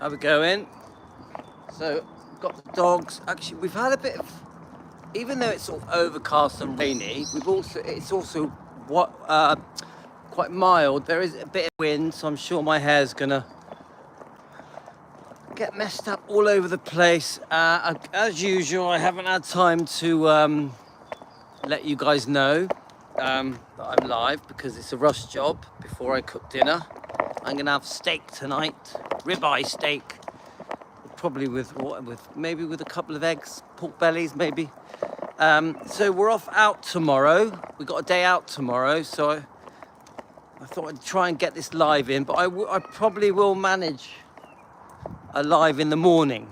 How we going? So, got the dogs. Actually, we've had a bit of, even though it's sort of overcast and rainy, it's also quite mild. There is a bit of wind, so I'm sure my hair's gonna get messed up all over the place. As usual, I haven't had time to let you guys know that I'm live because it's a rush job before I cook dinner. I'm gonna have steak tonight, ribeye steak, probably with a couple of eggs, pork bellies maybe. So we're off out tomorrow. We got a day out tomorrow, so I thought I'd try and get this live in, but I probably will manage a live in the morning,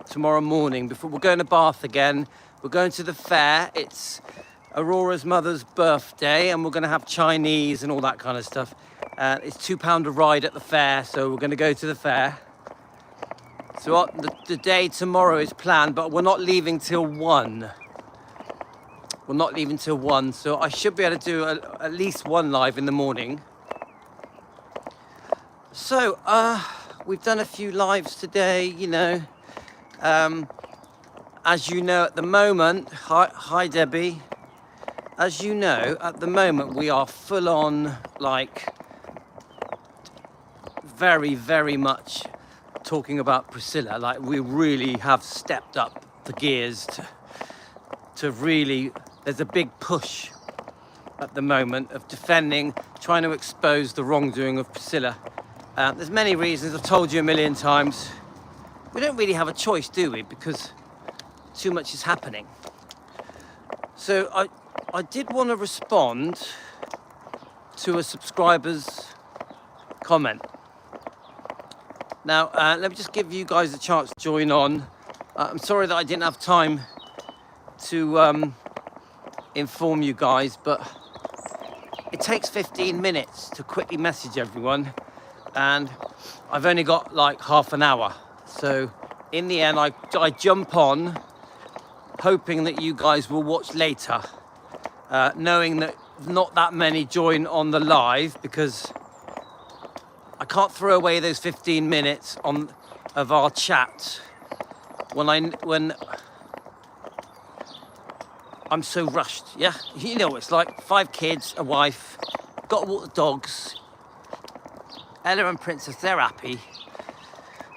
tomorrow morning. Before we're going to Bath again, we're going to the fair. It's Aurora's mother's birthday, and we're going to have Chinese and all that kind of stuff. It's £2 a ride at the fair, so we're going to go to the fair. So the day tomorrow is planned, but we're not leaving till 1. We're not leaving till 1, so I should be able to do at least one live in the morning. So, we've done a few lives today, you know. As you know, at the moment, hi Debbie. As you know, at the moment, we are full on, like, very, very much talking about Priscilla. Like, we really have stepped up the gears to really, there's a big push at the moment of defending, trying to expose the wrongdoing of Priscilla. There's many reasons, I've told you a million times. We don't really have a choice, do we? Because too much is happening. So I did want to respond to a subscriber's comment. Now, let me just give you guys a chance to join on. I'm sorry that I didn't have time to inform you guys, but it takes 15 minutes to quickly message everyone, and I've only got like half an hour. So in the end, I jump on, hoping that you guys will watch later, knowing that not that many join on the live, because I can't throw away those 15 minutes of our chat when I'm so rushed. Yeah, you know, it's like 5 kids, a wife, got to walk the dogs. Ella and Princess, they're happy.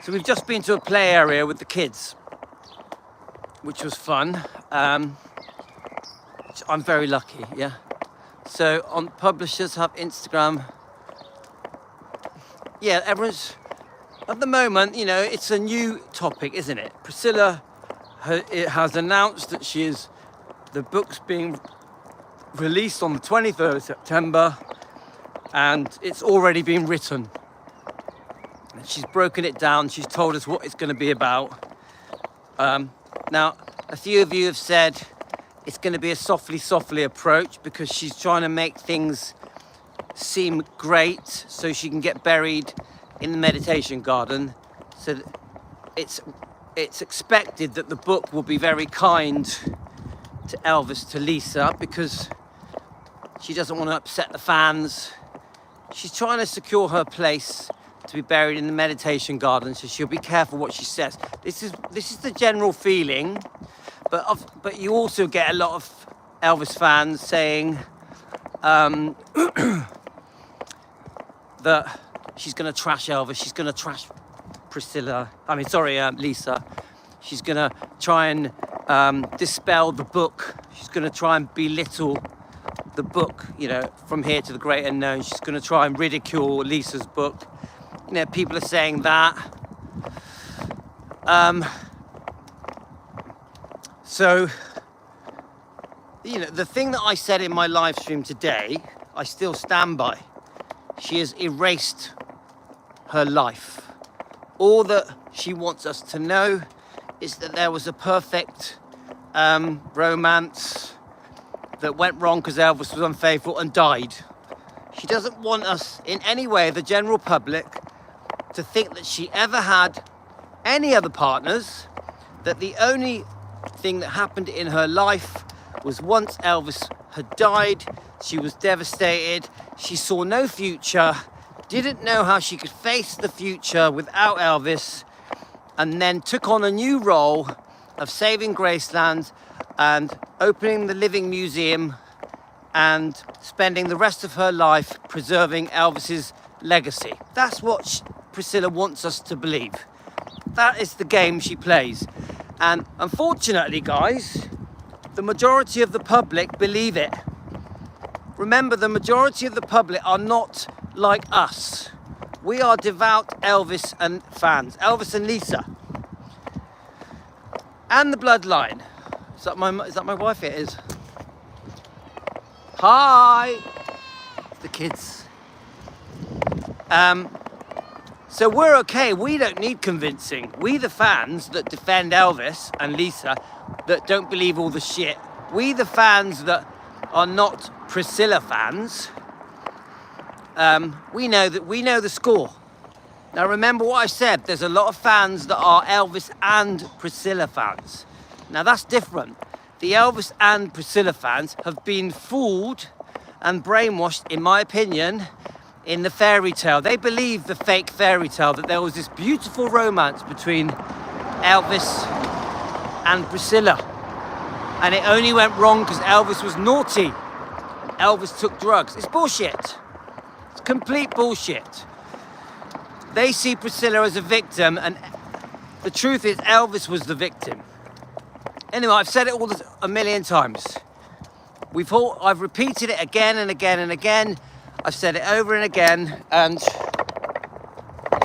So we've just been to a play area with the kids, which was fun. I'm very lucky, yeah. So on publishers have Instagram. Yeah, everyone's, at the moment, you know, it's a new topic, isn't it? Priscilla has announced that the book's being released on the 23rd of September, and it's already been written. And she's broken it down, she's told us what it's going to be about. Now, a few of you have said it's going to be a softly approach because she's trying to make things seem great so she can get buried in the meditation garden. So it's expected that the book will be very kind to Elvis, to Lisa, because she doesn't want to upset the fans. She's trying to secure her place to be buried in the meditation garden, so she'll be careful what she says. This is the general feeling, but you also get a lot of Elvis fans saying that she's going to trash Elvis, she's going to trash Lisa. She's going to try and dispel the book. She's going to try and belittle the book, you know, From Here to the Great Unknown. She's going to try and ridicule Lisa's book. You know, people are saying that. So, you know, the thing that I said in my live stream today, I still stand by. She has erased her life. All that she wants us to know is that there was a perfect romance that went wrong because Elvis was unfaithful and died. She doesn't want us in any way, the general public, to think that she ever had any other partners, that the only thing that happened in her life was once Elvis had died, she was devastated, she saw no future, didn't know how she could face the future without Elvis, and then took on a new role of saving Graceland and opening the Living Museum and spending the rest of her life preserving Elvis's legacy. That's what Priscilla wants us to believe. That is the game she plays. And unfortunately, guys, the majority of the public believe it. Remember, the majority of the public are not like us. We are devout Elvis and fans. Elvis and Lisa. And the bloodline. Is that my wife? It is. Hi! The kids. So we're okay. We don't need convincing. We, the fans that defend Elvis and Lisa, that don't believe all the shit. We, the fans that are not Priscilla fans, we know the score. Now remember what I said, there's a lot of fans that are Elvis and Priscilla fans. Now that's different. The Elvis and Priscilla fans have been fooled and brainwashed, in my opinion, in the fairy tale. They believe the fake fairy tale that there was this beautiful romance between Elvis and Priscilla. And it only went wrong because Elvis was naughty. Elvis took drugs. It's bullshit. It's complete bullshit. They see Priscilla as a victim, and the truth is Elvis was the victim. Anyway, I've said it a million times. I've repeated it again and again and again. I've said it over and again, and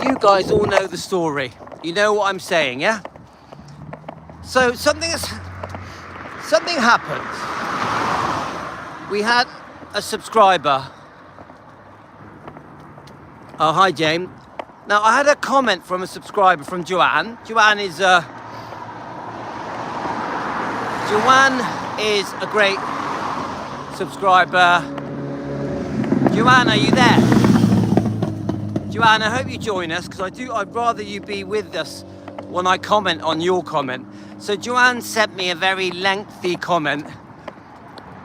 you guys all know the story. You know what I'm saying, yeah? So something happened. We had a subscriber. Oh, hi, James. Now, I had a comment from a subscriber, from Joanne. Joanne is a great subscriber. Joanne, are you there? Joanne, I hope you join us, because I'd rather you be with us when I comment on your comment. So Joanne sent me a very lengthy comment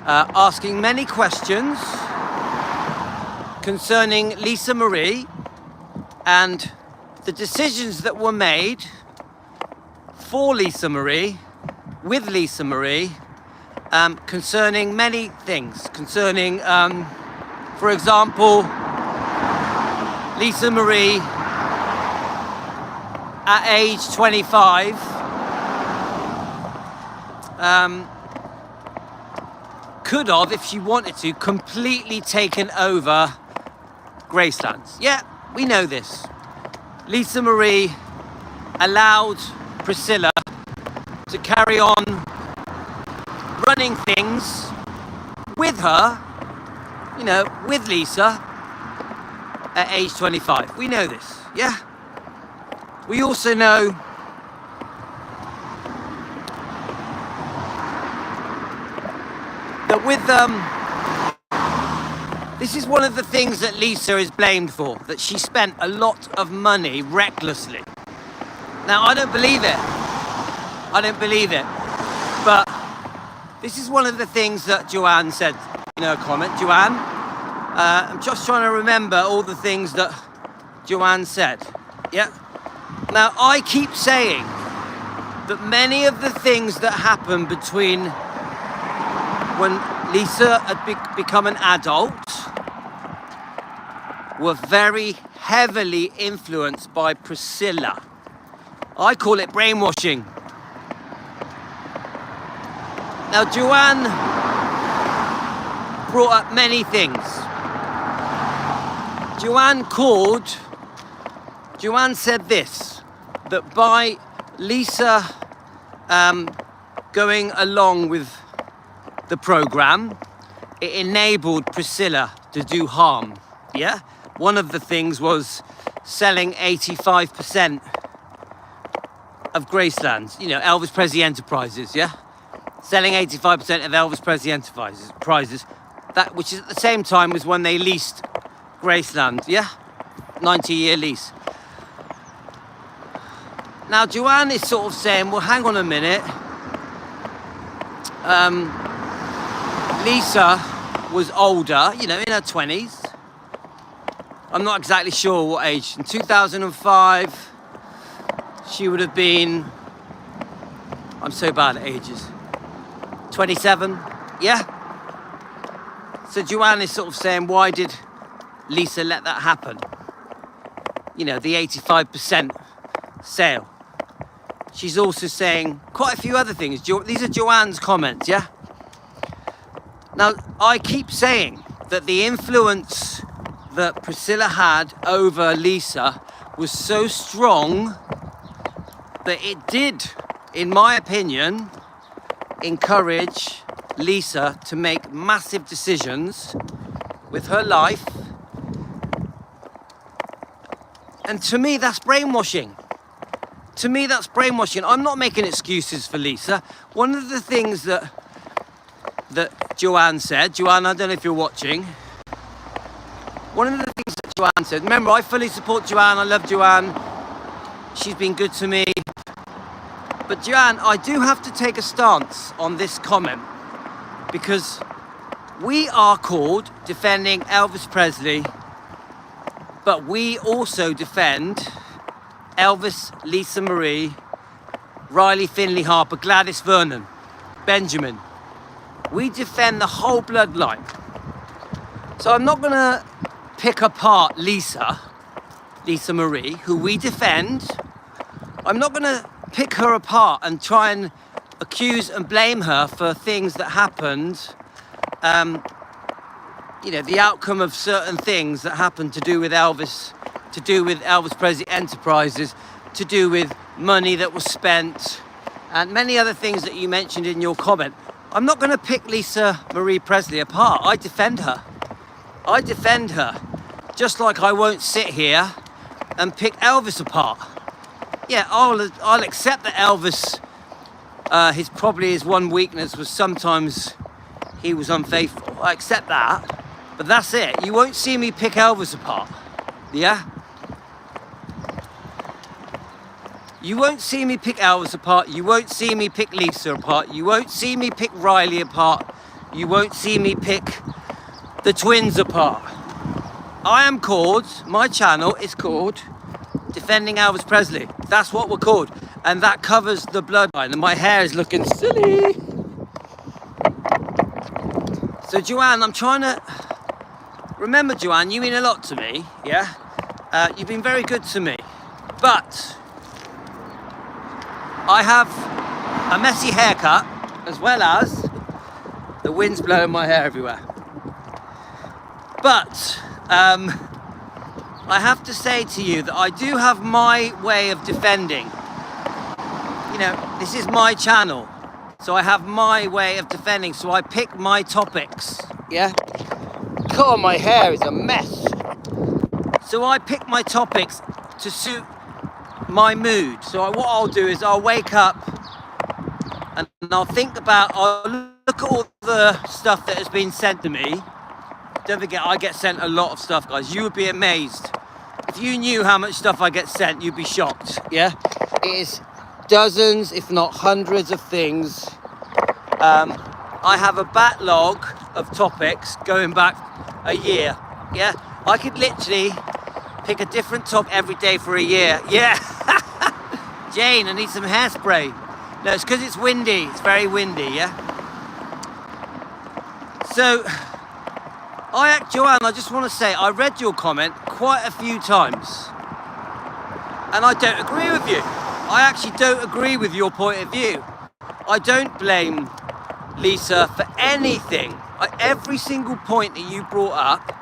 asking many questions concerning Lisa Marie and the decisions that were made for Lisa Marie, with Lisa Marie, concerning many things. Concerning, for example, Lisa Marie at age 25 could have, if she wanted to, completely taken over Gracelands. Yeah, we know this. Lisa Marie allowed Priscilla to carry on running things with her, you know, with Lisa at age 25. We know this, yeah? We also know that with this is one of the things that Lisa is blamed for, that she spent a lot of money recklessly. Now, I don't believe it. I don't believe it. But this is one of the things that Joanne said in her comment. Joanne, I'm just trying to remember all the things that Joanne said. Yeah. Now, I keep saying that many of the things that happened between when Lisa had become an adult were very heavily influenced by Priscilla. I call it brainwashing. Now, Joanne brought up many things. Joanne said this, that by Lisa going along with the program, it enabled Priscilla to do harm, yeah? One of the things was selling 85% of Gracelands, you know, Elvis Presley Enterprises, yeah? Selling 85% of Elvis Presley Enterprises, that, which is at the same time was when they leased Graceland, yeah? 90-year lease. Now, Joanne is sort of saying, well, hang on a minute. Lisa was older, you know, in her 20s. I'm not exactly sure what age. In 2005, she would have been, I'm so bad at ages, 27, yeah? So Joanne is sort of saying, why did Lisa let that happen? You know, the 85% sale. She's also saying quite a few other things. These are Joanne's comments, yeah? Now, I keep saying that the influence that Priscilla had over Lisa was so strong that it did, in my opinion, encourage Lisa to make massive decisions with her life. And to me, that's brainwashing. To me, that's brainwashing. I'm not making excuses for Lisa. One of the things that Joanne said, Joanne, I don't know if you're watching. One of the things that Joanne said, remember, I fully support Joanne. I love Joanne. She's been good to me. But Joanne, I do have to take a stance on this comment because we are called defending Elvis Presley, but we also defend Elvis, Lisa Marie, Riley Finley Harper, Gladys Vernon, Benjamin. We defend the whole bloodline. So I'm not gonna pick apart Lisa Marie, who we defend. I'm not gonna pick her apart and try and accuse and blame her for things that happened. You know, the outcome of certain things that happened to do with Elvis Presley Enterprises, to do with money that was spent, and many other things that you mentioned in your comment. I'm not going to pick Lisa Marie Presley apart. I defend her. I defend her. Just like I won't sit here and pick Elvis apart. Yeah, I'll accept that Elvis, his one weakness was sometimes he was unfaithful. I accept that. But that's it. You won't see me pick Elvis apart. Yeah? You won't see me pick Elvis apart. You won't see me pick Lisa apart. You won't see me pick Riley apart. You won't see me pick the twins apart. My channel is called Defending Elvis Presley. That's what we're called. And that covers the bloodline. And my hair is looking silly. So Joanne, I'm trying to... Remember, Joanne, you mean a lot to me, yeah? You've been very good to me. But I have a messy haircut, as well as the wind's blowing my hair everywhere. But I have to say to you that I do have my way of defending. You know, this is my channel, so I have my way of defending, so I pick my topics, yeah? God, my hair is a mess. So I pick my topics to suit my mood. So what I'll do is I'll wake up and I'll look at all the stuff that has been sent to me. Don't forget, I get sent a lot of stuff, guys. You would be amazed. If you knew how much stuff I get sent, you'd be shocked, yeah? It is dozens, if not hundreds of things. I have a backlog of topics going back a year, yeah? I could literally pick a different topic every day for a year, yeah? Jane, I need some hairspray. No, it's because it's windy. It's very windy, yeah? So, Joanne, I just want to say, I read your comment quite a few times. And I don't agree with you. I actually don't agree with your point of view. I don't blame Lisa for anything. Every single point that you brought up,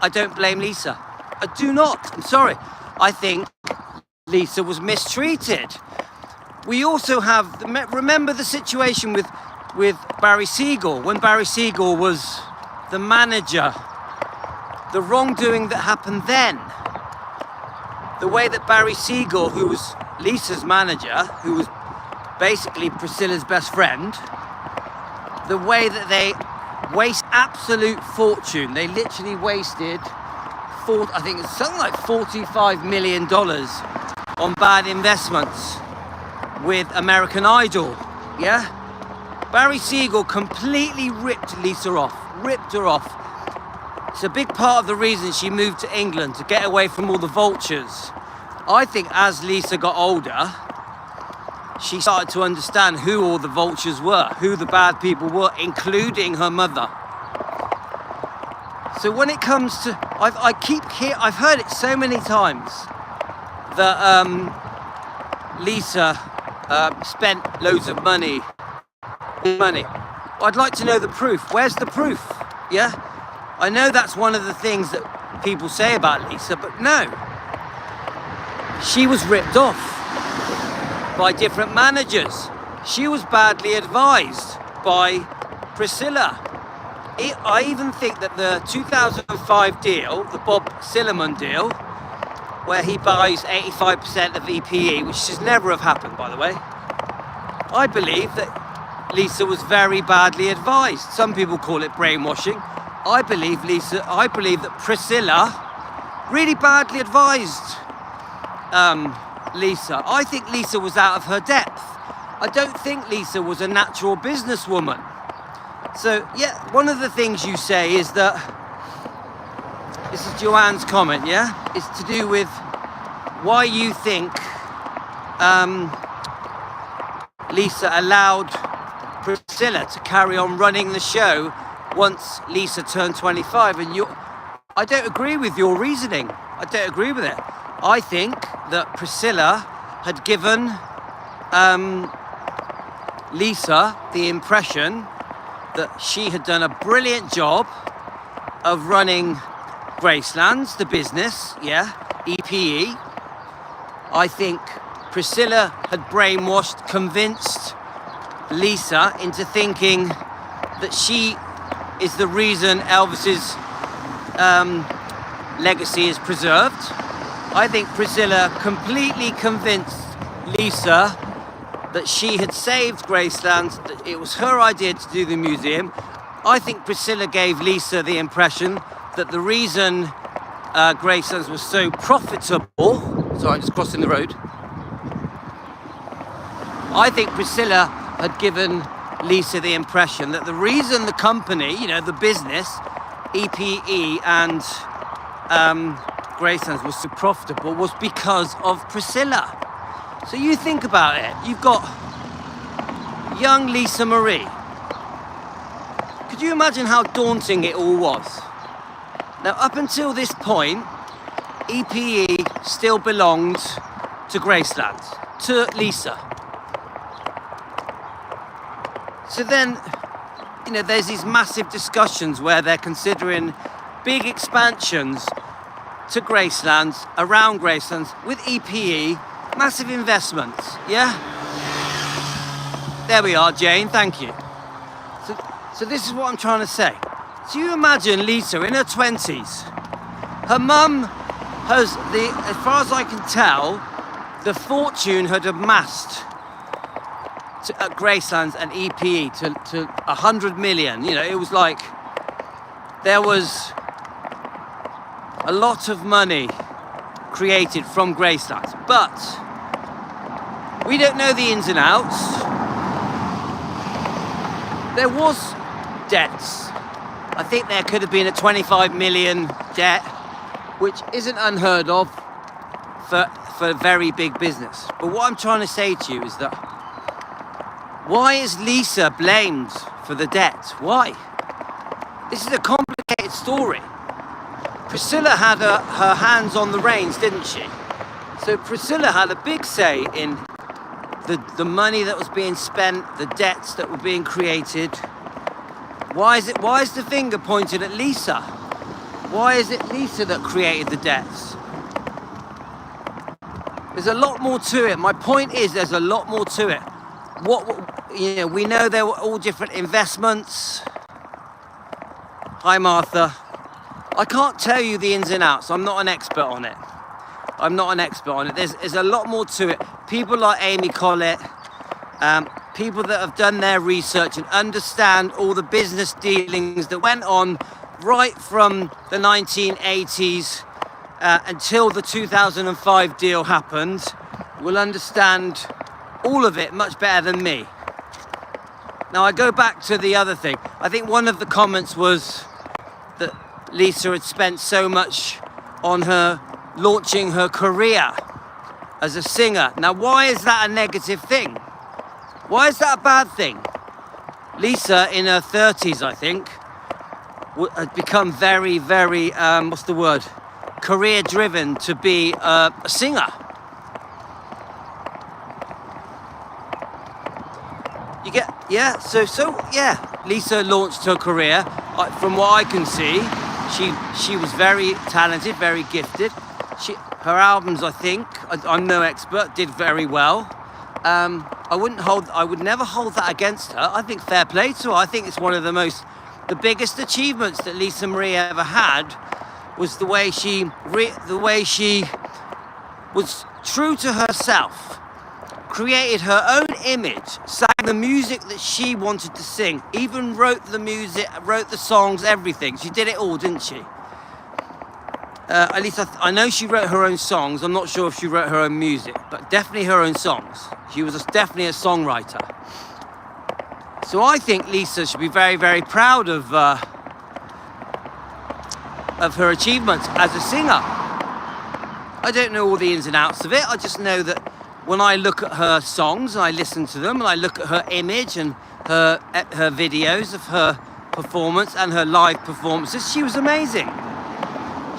I don't blame Lisa. I do not. I'm sorry. I think Lisa was mistreated. We also remember the situation with Barry Siegel, when Barry Siegel was the manager, the wrongdoing that happened then. The way that Barry Siegel, who was Lisa's manager, who was basically Priscilla's best friend, the way that they waste absolute fortune. They literally wasted, I think it's something like $45 million on bad investments with American Idol, yeah? Barry Siegel completely ripped Lisa off, ripped her off. It's a big part of the reason she moved to England, to get away from all the vultures. I think as Lisa got older, she started to understand who all the vultures were, who the bad people were, including her mother. So when it comes to, I've heard it so many times that Lisa spent loads of money. I'd like to know the proof. Where's the proof? Yeah, I know that's one of the things that people say about Lisa, but no, she was ripped off by different managers. She was badly advised by Priscilla. I even think that the 2005 deal, the Bob Silliman deal, where he buys 85% of EPE, which should never have happened, by the way, I believe that Lisa was very badly advised. Some people call it brainwashing. I believe that Priscilla really badly advised Lisa. I think Lisa was out of her depth. I don't think Lisa was a natural businesswoman. So yeah, one of the things you say is that, this is Joanne's comment, yeah? It's to do with why you think Lisa allowed Priscilla to carry on running the show once Lisa turned 25, and I don't agree with your reasoning. I don't agree with it. I think that Priscilla had given Lisa the impression that she had done a brilliant job of running Gracelands, the business, yeah, EPE. I think Priscilla had brainwashed, convinced Lisa into thinking that she is the reason Elvis's legacy is preserved. I think Priscilla completely convinced Lisa that she had saved Graceland, that it was her idea to do the museum. I think Priscilla gave Lisa the impression that the reason Graceland was so profitable, sorry, I'm just crossing the road. I think Priscilla had given Lisa the impression that the reason the company, you know, the business, EPE and Graceland was so profitable was because of Priscilla. So you think about it, you've got young Lisa Marie. Could you imagine how daunting it all was? Now, up until this point, EPE still belonged to Graceland, to Lisa. So then, you know, there's these massive discussions where they're considering big expansions to Gracelands, around Gracelands, with EPE, massive investments, yeah? There we are, Jane, thank you. So this is what I'm trying to say. So you imagine Lisa in her 20s. Her mum has, as far as I can tell, the fortune had amassed at Gracelands and EPE to 100 million. You know, it was like there was a lot of money created from Gracelands, but we don't know the ins and outs. There was debts. I think there could have been a 25 million debt, which isn't unheard of for a very big business. But what I'm trying to say to you is that, why is Lisa blamed for the debt? Why? This is a complicated story. Priscilla had her hands on the reins, didn't she? So Priscilla had a big say in the money that was being spent, the debts that were being created. Why is the finger pointed at Lisa? Why is it Lisa that created the debts? There's a lot more to it. My point is, there's a lot more to it. You know, we know there were all different investments. Hi, Martha. I can't tell you the ins and outs. I'm not an expert on it. There's a lot more to it. People like Amy Collett, people that have done their research and understand all the business dealings that went on right from the 1980s until the 2005 deal happened, will understand all of it much better than me. Now I go back to the other thing. I think one of the comments was that Lisa had spent so much on her launching her career as a singer. Now, why is that a negative thing? Why is that a bad thing? Lisa, in her 30s, I think, had become very, very, what's the word? Career-driven to be a singer. You get, yeah, so yeah, Lisa launched her career. From what I can see, she was very talented, very gifted. Her albums, I think, I'm no expert, did very well. I would never hold that against her. I think fair play to her. I think it's one of the biggest achievements that Lisa Marie ever had was the way she was true to herself, created her own image, sang the music that she wanted to sing, even wrote the music, wrote the songs, everything. She did it all, didn't she? At least I know she wrote her own songs. I'm not sure if she wrote her own music, but definitely her own songs. She was definitely a songwriter. So I think Lisa should be very, very proud of her achievements as a singer. I don't know all the ins and outs of it. I just know that when I look at her songs and I listen to them and I look at her image and her videos of her performance and her live performances, she was amazing.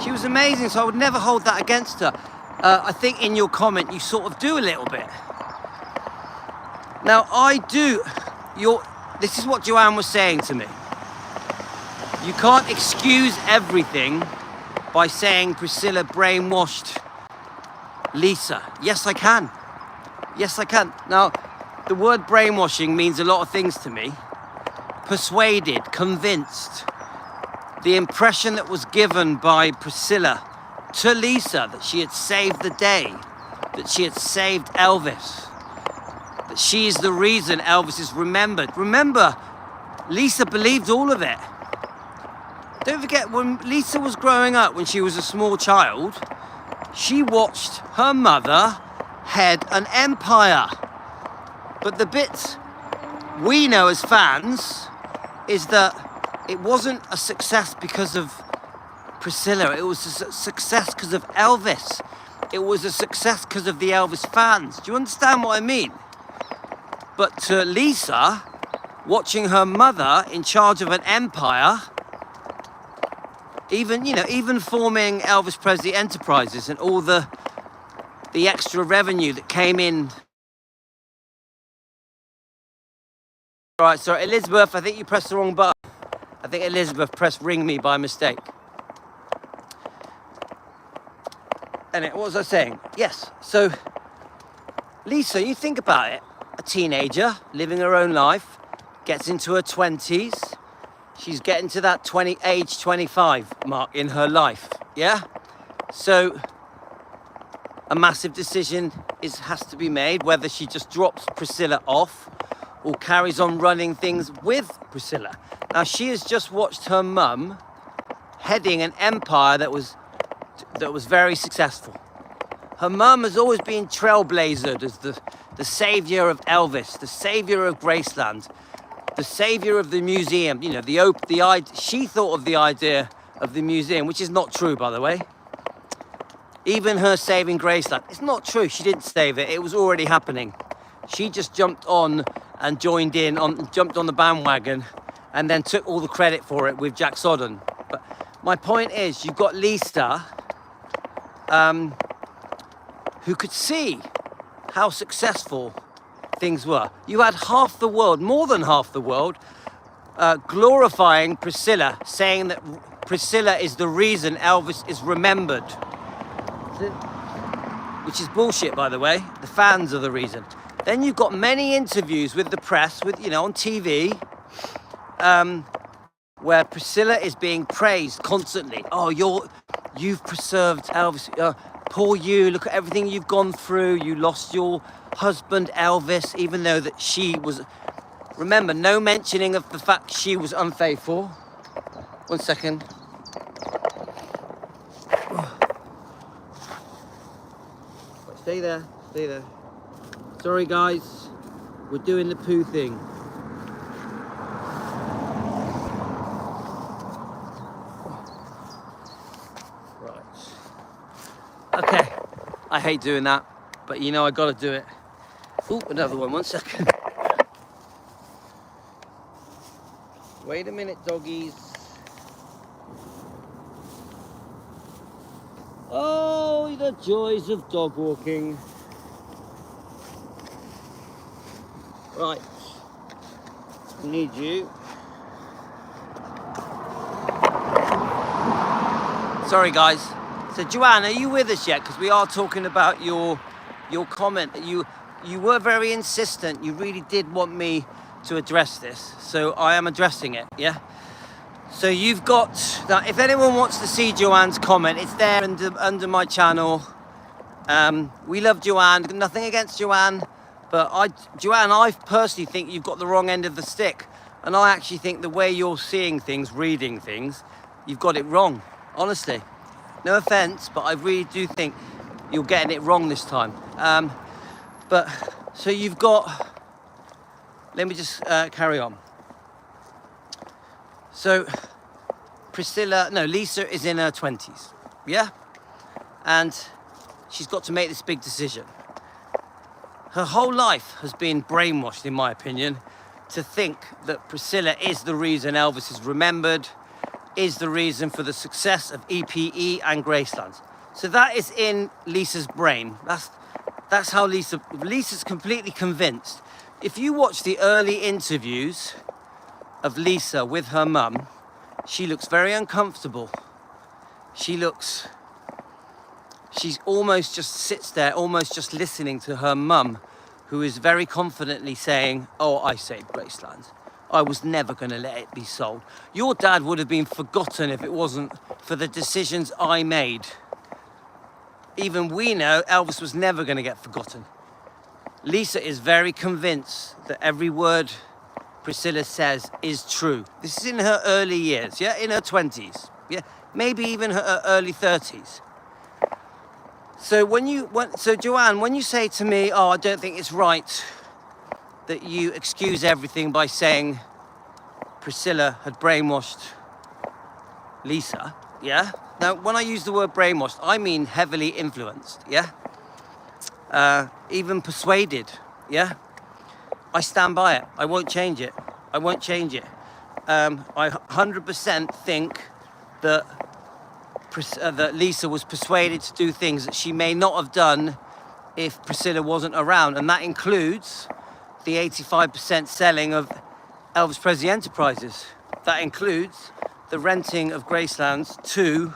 She was amazing, so I would never hold that against her. I think in your comment you sort of do a little bit. Now this is what Joanne was saying to me. You can't excuse everything by saying Priscilla brainwashed Lisa. Yes, I can. Yes, I can. Now, the word brainwashing means a lot of things to me. Persuaded, convinced. The impression that was given by Priscilla to Lisa that she had saved the day, that she had saved Elvis, that she is the reason Elvis is remembered. Remember, Lisa believed all of it. Don't forget, when Lisa was growing up, when she was a small child, she watched her mother head an empire. But the bit we know as fans is that it wasn't a success because of Priscilla. It was a success because of Elvis. It was a success because of the Elvis fans. Do you understand what I mean? But to Lisa, watching her mother in charge of an empire, even forming Elvis Presley Enterprises and all the extra revenue that came in. All right, sorry, Elizabeth, I think you pressed the wrong button. I think Elizabeth pressed ring me by mistake. And what was I saying? Yes, so Lisa, you think about it. A teenager, living her own life, gets into her 20s. She's getting to that age 25 mark in her life, yeah? So a massive decision has to be made, whether she just drops Priscilla off or carries on running things with Priscilla. Now, she has just watched her mum heading an empire that was very successful. Her mum has always been trailblazered as the savior of Elvis, the savior of Graceland, the savior of the museum. You know, she thought of the idea of the museum, which is not true, by the way. Even her saving Graceland, it's not true. She didn't save it. It was already happening. She just jumped on and jumped on the bandwagon and then took all the credit for it with Jack Sodden. But my point is, you've got Lisa, who could see how successful things were. You had half the world, more than half the world, glorifying Priscilla, saying that Priscilla is the reason Elvis is remembered. Which is bullshit, by the way. The fans are the reason. Then you've got many interviews with the press, on TV, where Priscilla is being praised constantly. Oh, you've preserved Elvis. Poor you, look at everything you've gone through. You lost your husband, Elvis, even though that she was... Remember, no mentioning of the fact she was unfaithful. 1 second. Stay there, stay there. Sorry guys, we're doing the poo thing. I hate doing that, but you know I gotta do it. Oh, another one, 1 second. Wait a minute, doggies. Oh, the joys of dog walking. Right, I need you. Sorry guys. So Joanne, are you with us yet? Because we are talking about your comment that you were very insistent. You really did want me to address this. So I am addressing it, yeah? So you've got, now if anyone wants to see Joanne's comment, it's there under my channel. We love Joanne, nothing against Joanne, but Joanne, I personally think you've got the wrong end of the stick. And I actually think the way you're seeing things, reading things, you've got it wrong, honestly. No offense, but I really do think you're getting it wrong this time. But, so you've got, let me just carry on. So, Lisa is in her 20s, yeah? And she's got to make this big decision. Her whole life has been brainwashed, in my opinion, to think that Priscilla is the reason Elvis is remembered, is the reason for the success of EPE and Graceland. So that is in Lisa's brain. That's how Lisa's completely convinced. If you watch the early interviews of Lisa with her mum, she looks very uncomfortable. She's almost just sits there, almost just listening to her mum, who is very confidently saying, oh, I saved Graceland. I was never gonna let it be sold. Your dad would have been forgotten if it wasn't for the decisions I made. Even we know Elvis was never gonna get forgotten. Lisa is very convinced that every word Priscilla says is true. This is in her early years, yeah? In her 20s, yeah? Maybe even her early 30s. So Joanne, when you say to me, oh, I don't think it's right that you excuse everything by saying Priscilla had brainwashed Lisa, yeah? Now, when I use the word brainwashed, I mean heavily influenced, yeah? Even persuaded, yeah? I stand by it. I won't change it. I won't change it. I 100% think that that Lisa was persuaded to do things that she may not have done if Priscilla wasn't around. And that includes the 85% selling of Elvis Presley Enterprises. That includes the renting of Gracelands to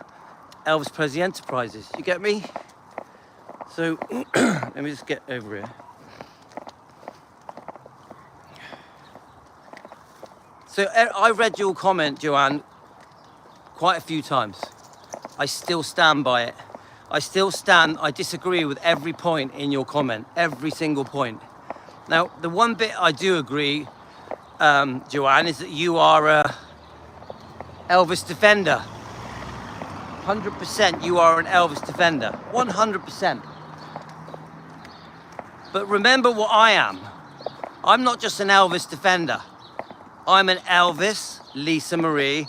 Elvis Presley Enterprises. You get me? So, let me just get over here. So I read your comment, Joanne, quite a few times. I still stand by it. I disagree with every point in your comment, every single point. Now, the one bit I do agree, Joanne, is that you are a Elvis defender. 100% you are an Elvis defender, 100%. But remember what I am. I'm not just an Elvis defender. I'm an Elvis, Lisa Marie,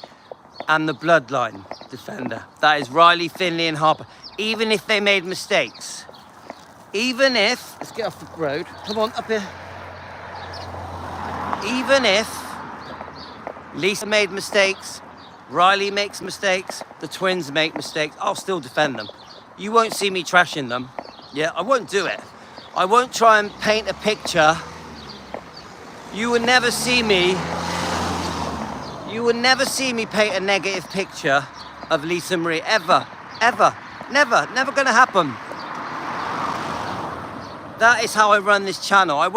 and the bloodline defender. That is Riley, Finley, and Harper. Even if they made mistakes. Even if, let's get off the road. Come on, up here. Even if Lisa made mistakes, Riley makes mistakes, the twins make mistakes, I'll still defend them. You won't see me trashing them. Yeah, I won't do it. I won't try and paint a picture. You will never see me paint a negative picture of Lisa Marie, ever, ever, never gonna happen. That is how I run this channel. I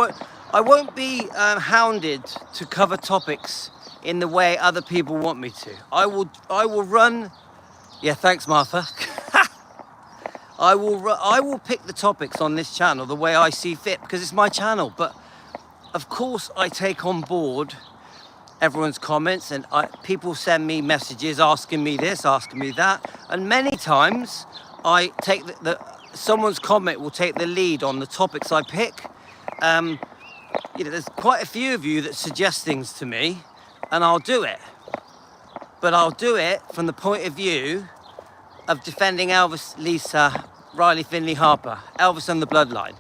won't be hounded to cover topics in the way other people want me to. I will run, yeah, thanks Martha. I will pick the topics on this channel the way I see fit because it's my channel. But of course I take on board everyone's comments, and people send me messages asking me this, asking me that, and many times I take someone's comment will take the lead on the topics I pick. You know, there's quite a few of you that suggest things to me, and I'll do it. But I'll do it from the point of view of defending Elvis, Lisa, Riley Finley Harper, Elvis and the Bloodline.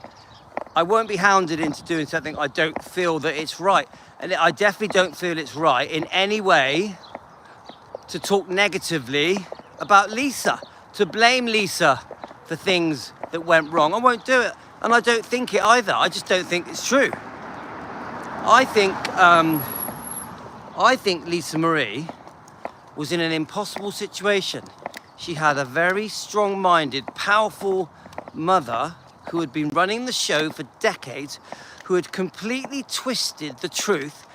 I won't be hounded into doing something I don't feel that it's right. And I definitely don't feel it's right in any way to talk negatively about Lisa, to blame Lisa for things that went wrong. I won't do it. And I don't think it either. I just don't think it's true. I think Lisa Marie was in an impossible situation. She had a very strong-minded, powerful mother who had been running the show for decades, who had completely twisted the truth.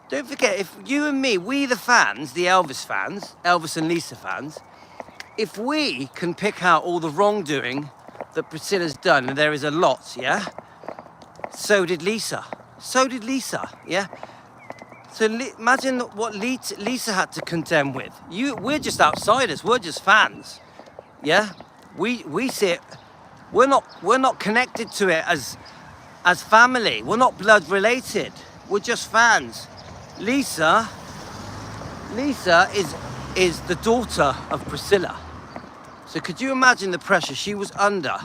Don't forget, if you and me, we the fans, the Elvis fans, Elvis and Lisa fans, if we can pick out all the wrongdoing that Priscilla's done, and there is a lot, yeah? So did Lisa. So did Lisa, yeah? So imagine what Lisa had to contend with. We're just outsiders, we're just fans, yeah? We see it, we're not connected to it as family, we're not blood related, we're just fans. Lisa is the daughter of Priscilla. So could you imagine the pressure she was under?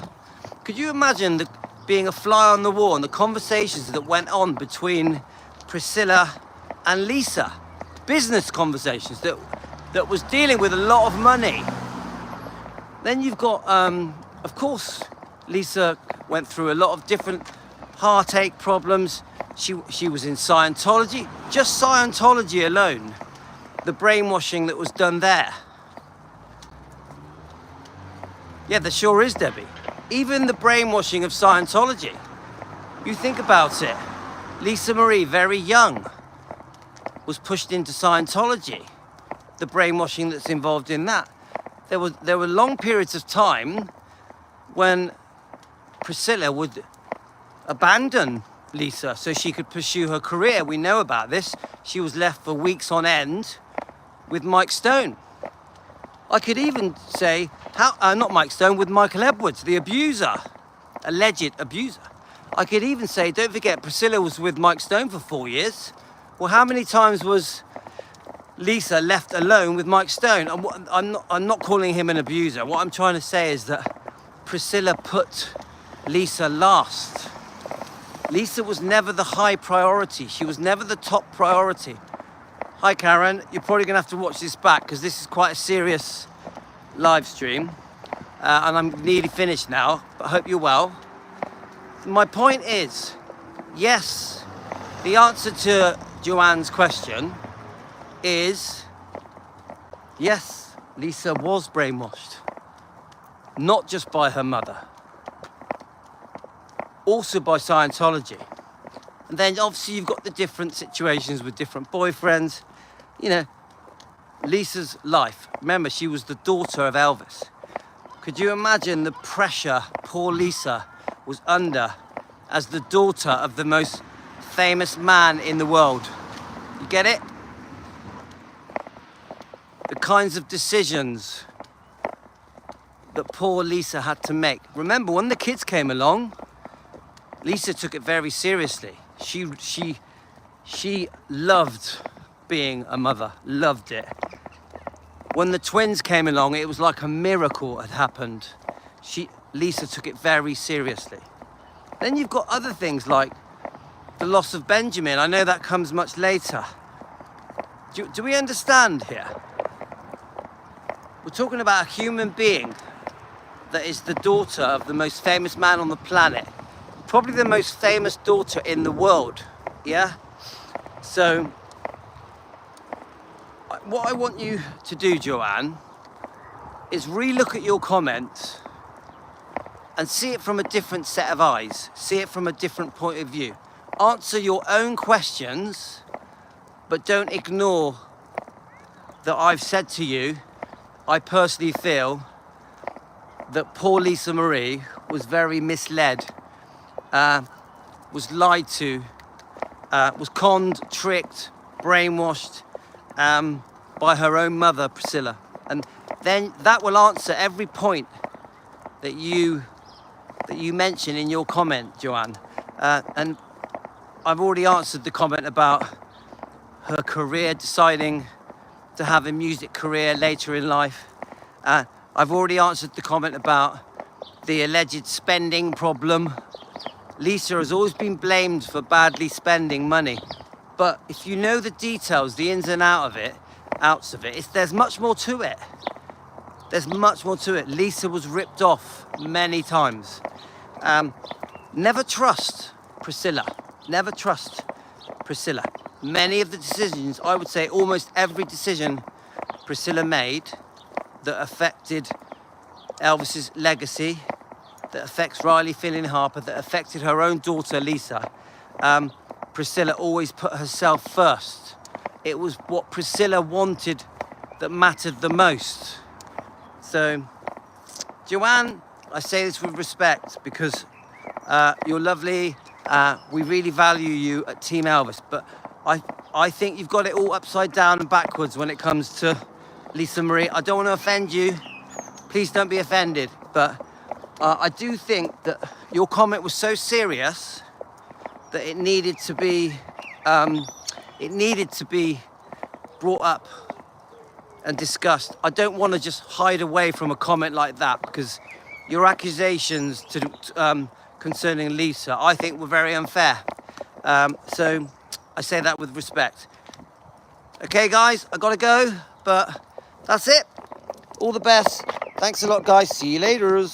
Could you imagine being a fly on the wall and the conversations that went on between Priscilla and Lisa? Business conversations that was dealing with a lot of money. Then you've got, of course, Lisa went through a lot of different heartache problems. She was in Scientology. Just Scientology alone, the brainwashing that was done there. Yeah, there sure is, Debbie. Even the brainwashing of Scientology. You think about it. Lisa Marie, very young, was pushed into Scientology. The brainwashing that's involved in that. There were long periods of time when Priscilla would abandon Lisa so she could pursue her career. We know about this. She was left for weeks on end with Mike Stone. I could even say, not Mike Stone, with Michael Edwards, the abuser, alleged abuser. I could even say, don't forget, Priscilla was with Mike Stone for 4 years. Well, how many times was Lisa left alone with Mike Stone? I'm not calling him an abuser. What I'm trying to say is that Priscilla put Lisa last. Lisa was never the high priority. She was never the top priority. Hi, Karen. You're probably going to have to watch this back because this is quite a serious live stream. And I'm nearly finished now, but I hope you're well. My point is, yes, the answer to Joanne's question is, yes, Lisa was brainwashed. Not just by her mother. Also by Scientology. And then obviously you've got the different situations with different boyfriends. You know, Lisa's life. Remember, she was the daughter of Elvis. Could you imagine the pressure poor Lisa was under as the daughter of the most famous man in the world? You get it? The kinds of decisions that poor Lisa had to make. Remember, when the kids came along, Lisa took it very seriously. She loved being a mother, loved it. When the twins came along, it was like a miracle had happened. Lisa took it very seriously. Then you've got other things like the loss of Benjamin. I know that comes much later. Do we understand here? We're talking about a human being that is the daughter of the most famous man on the planet. Probably the most famous daughter in the world, yeah? So, what I want you to do, Joanne, is re-look at your comments and see it from a different set of eyes. See it from a different point of view. Answer your own questions, but don't ignore that I've said to you, I personally feel that poor Lisa Marie was very misled, was lied to, was conned, tricked, brainwashed by her own mother, Priscilla. And then that will answer every point that you mention in your comment, Joanne. And I've already answered the comment about her career, deciding to have a music career later in life. I've already answered the comment about the alleged spending problem. Lisa has always been blamed for badly spending money. But if you know the details, the ins and outs of it, there's much more to it. There's much more to it. Lisa was ripped off many times. Never trust Priscilla. Never trust Priscilla. Many of the decisions, I would say almost every decision Priscilla made that affected Elvis's legacy, that affects Riley Fielding Harper, that affected her own daughter Lisa, Priscilla always put herself first. It was what Priscilla wanted that mattered the most. So, Joanne, I say this with respect because you're lovely. We really value you at Team Elvis, but I think you've got it all upside down and backwards when it comes to Lisa Marie. I don't want to offend you. Please don't be offended, but I do think that your comment was so serious that it needed to be brought up and discussed. I don't want to just hide away from a comment like that because your accusations concerning Lisa, I think, were very unfair. So I say that with respect. Okay, guys, I gotta go, but that's it. All the best. Thanks a lot, guys. See you later.